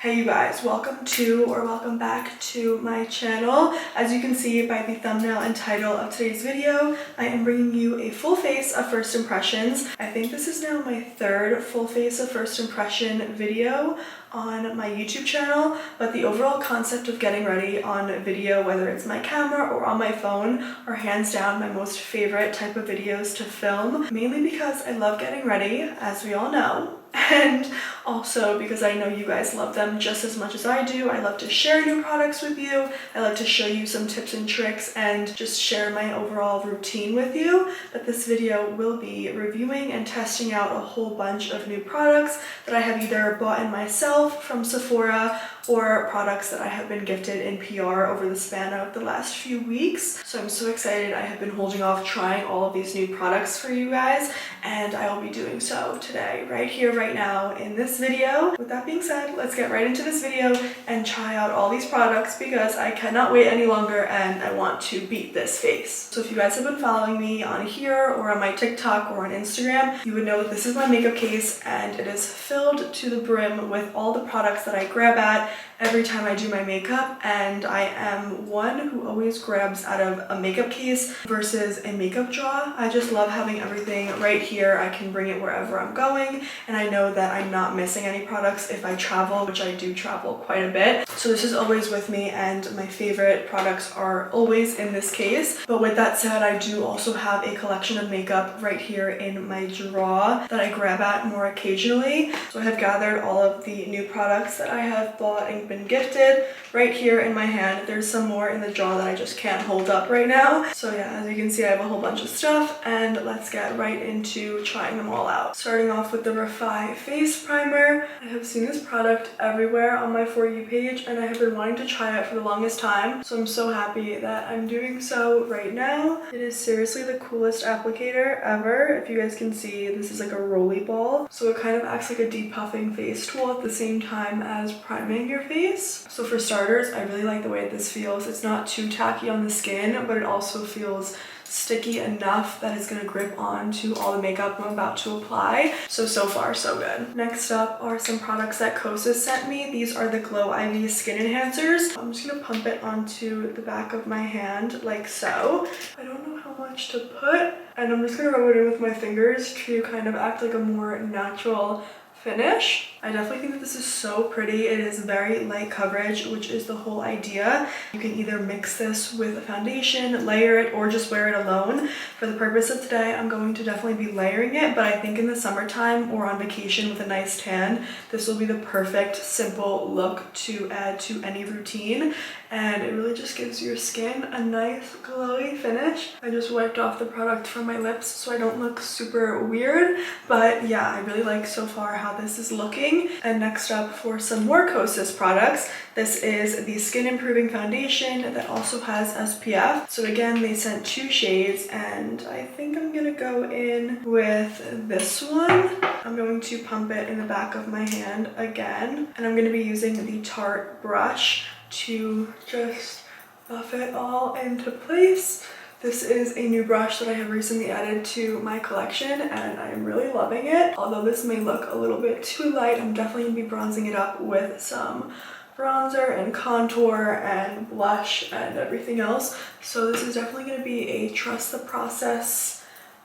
Hey you guys, welcome back to my channel. As you can see by the thumbnail and title of today's video, I am bringing you a full face of first impressions. I think this is now my third full face of first impression video on my YouTube channel, but the overall concept of getting ready on video, whether it's my camera or on my phone, are hands down my most favorite type of videos to film, mainly because I love getting ready, as we all know. And also because I know you guys love them just as much as I do. I love to share new products with you. I love to show you some tips and tricks and just share my overall routine with you. But this video will be reviewing and testing out a whole bunch of new products that I have either bought in myself from Sephora or products that I have been gifted in PR over the span of the last few weeks. So I'm so excited. I have been holding off trying all of these new products for you guys, and I will be doing so today, right here, right now in this video. With that being said, let's get right into this video and try out all these products because I cannot wait any longer and I want to beat this face. So if you guys have been following me on here or on my TikTok or on Instagram, you would know that this is my makeup case and it is filled to the brim with all the products that I grab at every time I do my makeup, and I am one who always grabs out of a makeup case versus a makeup drawer. I just love having everything right here. I can bring it wherever I'm going, and I know that I'm not missing any products if I travel, which I do travel quite a bit. So this is always with me, and my favorite products are always in this case. But with that said, I do also have a collection of makeup right here in my drawer that I grab at more occasionally. So I have gathered all of the new products that I have bought and been gifted right here in my hand. There's some more in the drawer that I just can't hold up right now. So yeah, as you can see, I have a whole bunch of stuff, and let's get right into trying them all out. Starting off with the Refi Face Primer. I have seen this product everywhere on my For You page, and I have been wanting to try it for the longest time. So I'm so happy that I'm doing so right now. It is seriously the coolest applicator ever. If you guys can see, this is like a rolly ball. So it kind of acts like a depuffing face tool at the same time as priming your face. So for starters, I really like the way this feels. It's not too tacky on the skin, but it also feels sticky enough that it's gonna grip onto all the makeup I'm about to apply. So far, so good. Next up are some products that Kosas sent me. These are the Glow IV Skin Enhancers. I'm just gonna pump it onto the back of my hand like so. I don't know how much to put, and I'm just gonna rub it in with my fingers to kind of act like a more natural finish. I definitely think that this is so pretty. It is very light coverage, which is the whole idea. You can either mix this with a foundation, layer it, or just wear it alone. For the purpose of today, I'm going to definitely be layering it, but I think in the summertime or on vacation with a nice tan, this will be the perfect simple look to add to any routine. And it really just gives your skin a nice glowy finish. I just wiped off the product from my lips so I don't look super weird, but yeah, I really like so far how this is looking. And next up, for some more Kosas products, this is the Skin Improving Foundation that also has SPF. So again, they sent 2 shades, and I think I'm gonna go in with this one. I'm going to pump it in the back of my hand again, and I'm gonna be using the Tarte brush to just buff it all into place. This is a new brush that I have recently added to my collection, and I'm really loving it. Although this may look a little bit too light, I'm definitely gonna be bronzing it up with some bronzer and contour and blush and everything else. So this is definitely gonna be a trust the process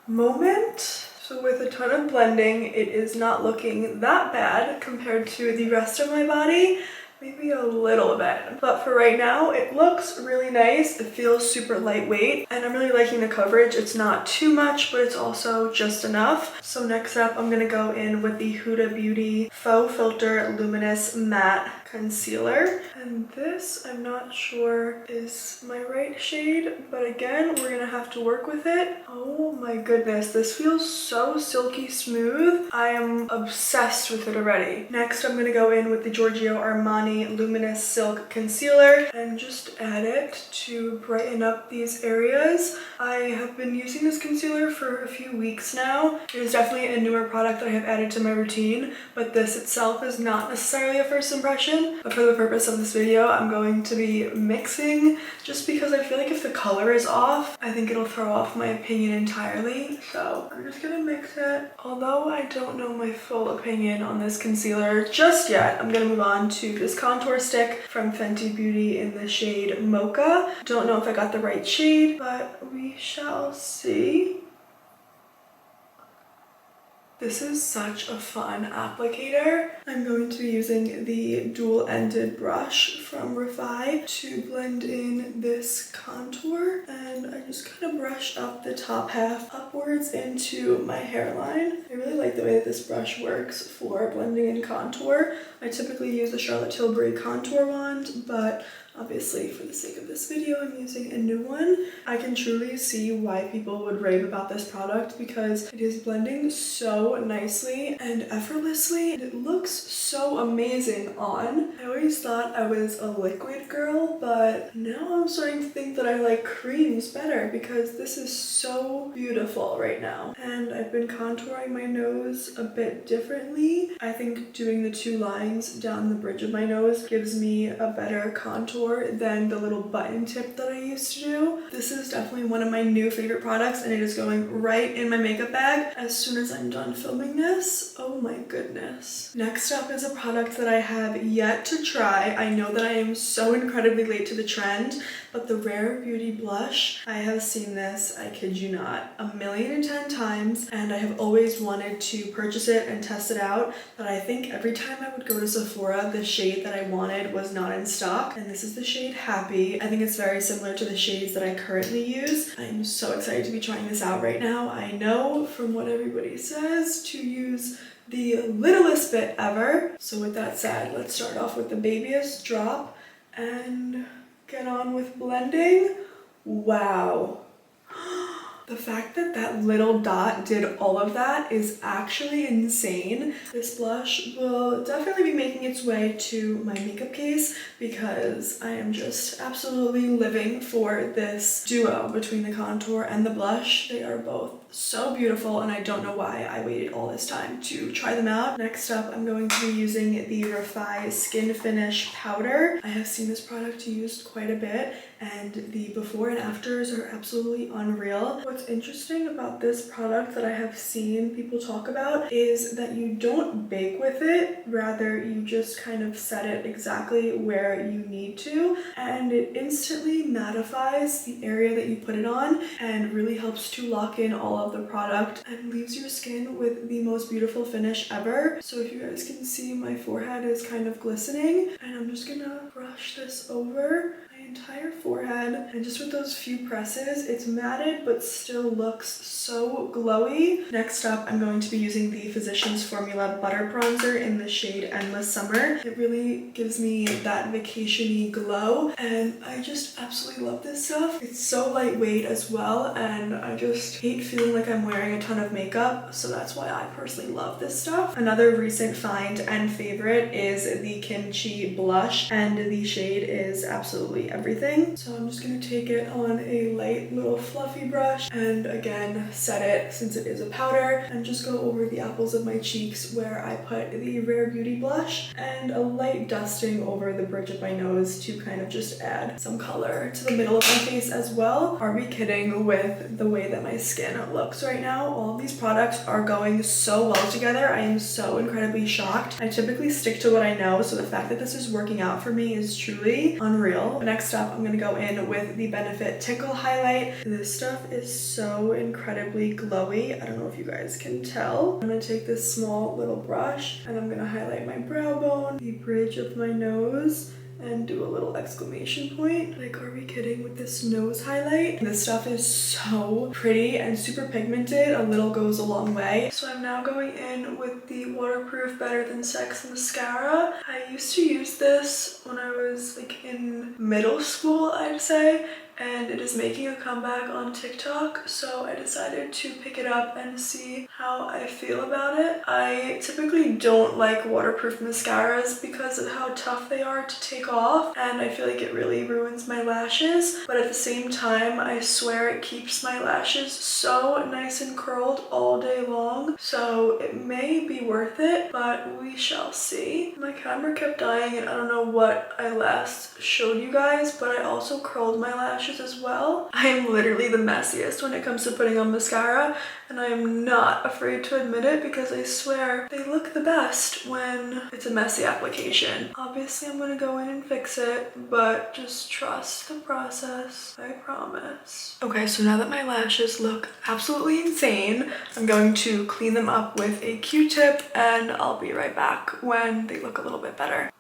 moment. So with a ton of blending, it is not looking that bad compared to the rest of my body. Maybe a little bit, but for right now it looks really nice. It feels super lightweight, and I'm really liking the coverage. It's not too much, but it's also just enough. So next up, I'm gonna go in with the Huda Beauty Faux Filter Luminous Matte Concealer, and this I'm not sure is my right shade, but again, we're gonna have to work with it. Oh my goodness, this feels so silky smooth. I am obsessed with it already. Next, I'm gonna go in with the Giorgio Armani Milani Luminous Silk Concealer and just add it to brighten up these areas. I have been using this concealer for a few weeks now. It is definitely a newer product that I have added to my routine, but this itself is not necessarily a first impression. But for the purpose of this video, I'm going to be mixing just because I feel like if the color is off, I think it'll throw off my opinion entirely. So I'm just gonna mix it. Although I don't know my full opinion on this concealer just yet, I'm gonna move on to this contour stick from Fenty Beauty in the shade Mocha. Don't know if I got the right shade, but we shall see. This is such a fun applicator. I'm going to be using the dual-ended brush from Refi to blend in this contour, and I just kind of brush up the top half upwards into my hairline. I really like the way that this brush works for blending in contour. I typically use the Charlotte Tilbury contour wand, but obviously, for the sake of this video, I'm using a new one. I can truly see why people would rave about this product because it is blending so nicely and effortlessly. And it looks so amazing on. I always thought I was a liquid girl, but now I'm starting to think that I like creams better because this is so beautiful right now. And I've been contouring my nose a bit differently. I think doing the two lines down the bridge of my nose gives me a better contour than the little button tip that I used to do. This is definitely one of my new favorite products, and it is going right in my makeup bag as soon as I'm done filming this. Oh my goodness. Next up is a product that I have yet to try. I know that I am so incredibly late to the trend, but the Rare Beauty blush, I have seen this, I kid you not, 1,000,010 times, and I have always wanted to purchase it and test it out, but I think every time I would go to Sephora, the shade that I wanted was not in stock, and this is the shade Happy. I think it's very similar to the shades that I currently use. I'm so excited to be trying this out right now. I know from what everybody says to use the littlest bit ever. So with that said, let's start off with the babyest drop and get on with blending. Wow. The fact that that little dot did all of that is actually insane. This blush will definitely be making its way to my makeup case because I am just absolutely living for this duo between the contour and the blush. They are both so beautiful, and I don't know why I waited all this time to try them out. Next up, I'm going to be using the Refi Skin Finish Powder. I have seen this product used quite a bit, and the before and afters are absolutely unreal. What's interesting about this product that I have seen people talk about is that you don't bake with it, rather you just kind of set it exactly where you need to, and it instantly mattifies the area that you put it on and really helps to lock in all of the product and leaves your skin with the most beautiful finish ever. So if you guys can see, my forehead is kind of glistening, and I'm just gonna brush this over my entire forehead, and just with those few presses, it's matted but still looks so glowy. Next up, I'm going to be using the Physicians Formula Butter Bronzer in the shade Endless Summer. It really gives me that vacation-y glow, and I just absolutely love this stuff. It's so lightweight as well, and I just hate feeling like I'm wearing a ton of makeup, so that's why I personally love this stuff. Another recent find and favorite is the Kimchi Blush, and the shade is absolutely everything. So I'm just gonna take it on a light little fluffy brush and again set it, since it is a powder, and just go over the apples of my cheeks where I put the Rare Beauty blush, and a light dusting over the bridge of my nose to kind of just add some color to the middle of my face as well. Are we kidding with the way that my skin looks right now? All of these products are going so well together. I am so incredibly shocked. I typically stick to what I know, so the fact that this is working out for me is truly unreal. Next up, I'm gonna go in with the Benefit Tickle Highlight. This stuff is so incredibly glowy. I don't know if you guys can tell. I'm gonna take this small little brush and I'm gonna highlight my brow bone, the bridge of my nose, and do a little exclamation point. Like, are we kidding with this nose highlight? This stuff is so pretty and super pigmented. A little goes a long way. So I'm now going in with the Waterproof Better Than Sex mascara. I used to use this when I was like in middle school, I'd say, and it is making a comeback on TikTok, so I decided to pick it up and see how I feel about it. I typically don't like waterproof mascaras because of how tough they are to take off, and I feel like it really ruins my lashes, but at the same time I swear it keeps my lashes so nice and curled all day long, so it may be worth it, but we shall see. My camera kept dying and I don't know what I last showed you guys, but I also curled my lashes as well. I am literally the messiest when it comes to putting on mascara, and I am not afraid to admit it because I swear they look the best when it's a messy application. Obviously I'm gonna go in and fix it, but just trust the process, I promise. Okay, so now that my lashes look absolutely insane, I'm going to clean them up with a Q-tip and I'll be right back when they look a little bit better.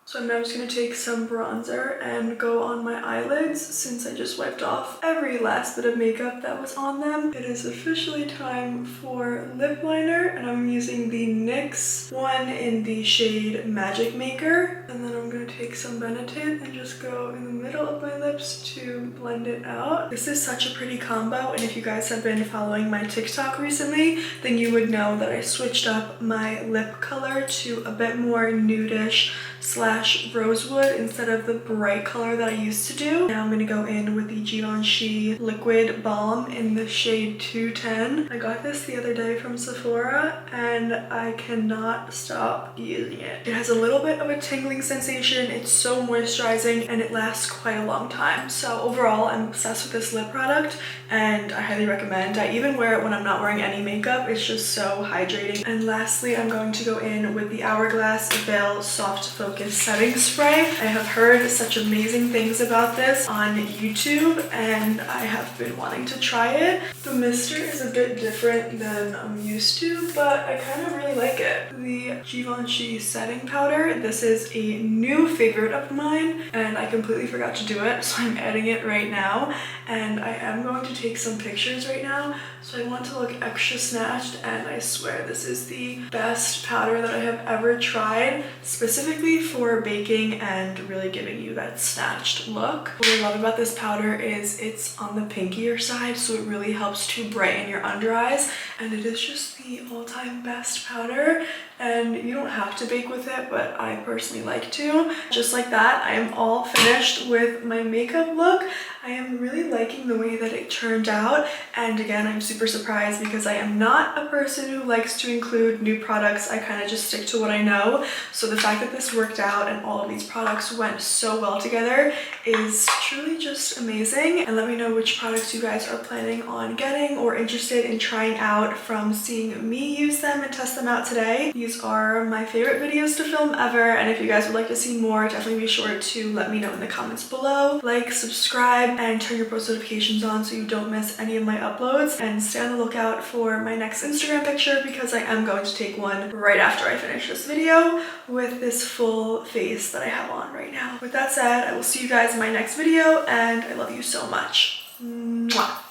So I'm now just going to take some bronzer and go on my eyelids since I just wiped off every last bit of makeup that was on them. It is officially time for lip liner, and I'm using the NYX one in the shade Magic Maker. And then I'm going to take some Benetint and just go in the middle of my lips to blend it out. This is such a pretty combo, and if you guys have been following my TikTok recently, then you would know that I switched up my lip color to a bit more nudish / rosewood instead of the bright color that I used to do. Now I'm gonna go in with the Givenchy liquid balm in the shade 210. I got this the other day from Sephora and I cannot stop using it. It has a little bit of a tingling sensation, it's so moisturizing, and it lasts quite a long time. So overall, I'm obsessed with this lip product and I highly recommend. I even wear it when I'm not wearing any makeup. It's just so hydrating. And lastly, I'm going to go in with the Hourglass Veil Soft Focus Setting Spray. I have heard such amazing things about this on YouTube and I have been wanting to try it. The mister is a bit different than I'm used to, but I kind of really like it. The Givenchy setting powder, this is a new favorite of mine and I completely forgot to do it, so I'm adding it right now. And I am going to take some pictures right now, so I want to look extra snatched, and I swear this is the best powder that I have ever tried, specifically for baking and really giving you that snatched look. What I love about this powder is it's on the pinkier side, so it really helps to brighten your under eyes, and it is just the all-time best powder. And you don't have to bake with it, but I personally like to. Just like that, I am all finished with my makeup look. I am really liking the way that it turned out, and again, I'm super surprised because I am not a person who likes to include new products. I kind of just stick to what I know, so the fact that this worked out and all of these products went so well together is truly just amazing. And let me know which products you guys are planning on getting or interested in trying out from seeing me use them and test them out today. These are my favorite videos to film ever, and if you guys would like to see more, definitely be sure to let me know in the comments below. Like, subscribe, and turn your post notifications on so you don't miss any of my uploads, and stay on the lookout for my next Instagram picture because I am going to take one right after I finish this video with this full face that I have on right now. With that said, I will see you guys in my next video, and I love you so much. Mwah.